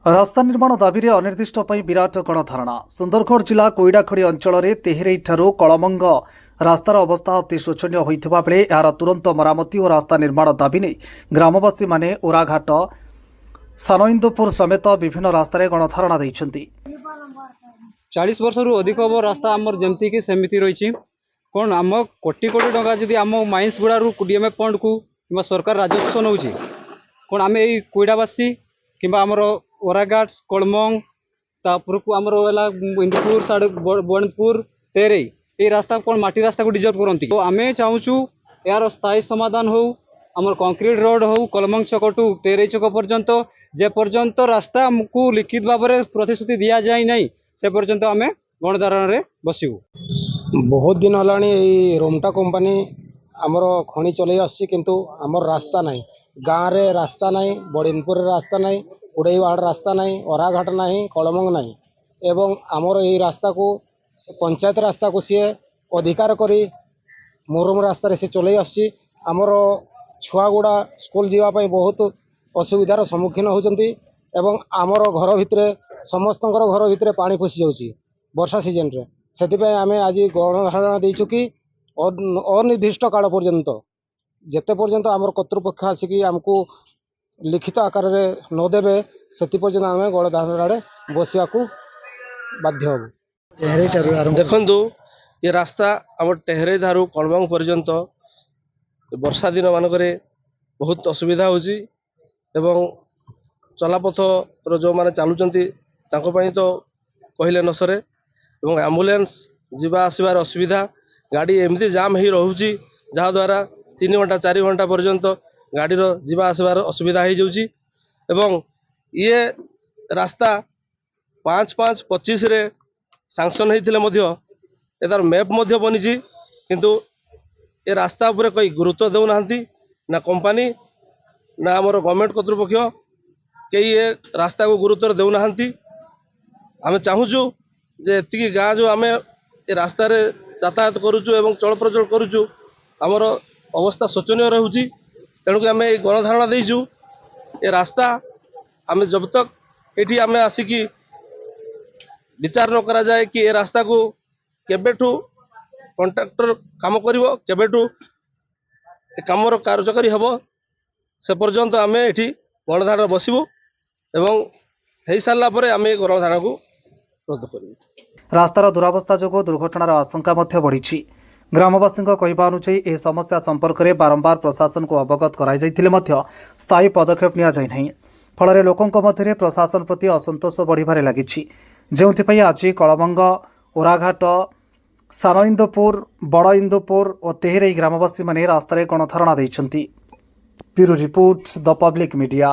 रास्ता निर्माण दाबी अनिर्दिष्ट विराट गणधारणा सुंदरगढ़ जिला कोईडाखड़ी अंचल तेहरेई ठारू कलमंग रास्तार अवस्था अति शोचनीय होता बेले यार तुरंत मरामती और रास्ता निर्माण दाबी नहीं ग्रामवासी माने ओराघाट सानइंदुपुर समेत विभिन्न रास्तार गणधारणा देइछन्ति। 40 वर्ष रु अधिक हम रास्ता आमर जमती कि सेमिति रही कौन आम कोटी कोटी टंका जदि आम माइंस गुड़ा डीएमए फंड को कि सरकार राजस्व नौ कौन आम यही कोईडावासी कि ओराघाट कलमंग तापर को आमर इंदुपुर साढ़े बणपुर तेरे ये रास्ता कौन माटी रास्ता को डिजर्व करती तो आम चाहूँ यार स्थायी समाधान हो आमर कंक्रीट रोड हो कलमंग छक टू तेरे छक पर्यंत जे पर्यंत रास्ता आमको लिखित भाव में प्रतिश्रुति दि जाए ना से पर्यंत आम गणधारण बसबू। बहुत दिन है रोमटा कंपनी आमर खनि चल आसु आमर रास्ता ना गाँव रे रास्ता ना बड़िनपुर रास्ता ना उड़ईवाड़ रास्ता ना ओराघाट ना कलमंग ना एवं आमर यही रास्ता को पंचायत रास्ता को सी अधिकार करी मोरम रास्ता से चल आमर छुआ गुड़ा स्कूल जावाई बहुत असुविधार सम्मुखीन होती एवं आमर घर भितर समस्त घर भितर पानी पशि जाऊँगी वर्षा सीजन रे से आम आज गणधारणा देचु कि अनिर्दिष्ट काल पर्यंत जेते पर्यंत आमर कर्तृपक्ष आसिकी आमको लिखित आकार रे नदेवे से पर्यंत आम गणधारणा बसवा बाध्य हबू। देखु ये रास्ता आम टेहरे धारू कलमंग पर्यंत वर्षा दिन मानक बहुत असुविधा होची एवं चलापथ जो मैंने चलुँच तो कहले न सरे एवं एम्बुलेंस जीवा आसबार असुविधा गाड़ी एमती जाम हो रोची जहाद्वारा 3 घंटा 4 घंटा पर्यंत गाड़ी जीवा आसबार असुविधा हो जाऊँगी एवं ये रास्ता 5/5/25 रे सांक्शन होते तार मैप बनी किंतु ये रास्ता उपरे कोई गुरुत्व देना ना कंपनी ना आमर गवर्नमेंट कर्तृपक्ष कई ये रास्ता को गुरुत्व देना आम चाहूँ जे एति गाँ जो आम ये रास्ता रे यातायात करुचु एवं चल प्रचल करुचु आमर अवस्था शोचनीय रोचे तेणुक आम ये गणधारणा देचु ये रास्ता आम जब तक ये आम आसिकी विचार न करा जाए कि ये रास्ता को केबेठू कॉन्ट्रैक्टर काम करिवो केबेठू कामर कार्यकारी हबो से पर्यंत आम ये गणधारण बसबू एवं हो सारा पर आम गणधारण को रद्द करूँ। रास्तार दुरावस्था जोगो दुर्घटनार आशंका बढ़ी ग्रामवासी कहवा अनुसार यह समस्या संपर्क में बारंबार प्रशासन को अवगत कराई स्थायी पदक्षेप नि फल लोकों मध्य प्रशासन प्रति असंतोष बढ़िबारे लागिछि जेउथिपई आज कलमंग ओराघाट सानइंदुपुर बड़ इंदुपुर और तेहरेई ग्रामवासी माने रास्तार गणधारणा देइछन्ति। Bureau report the public media.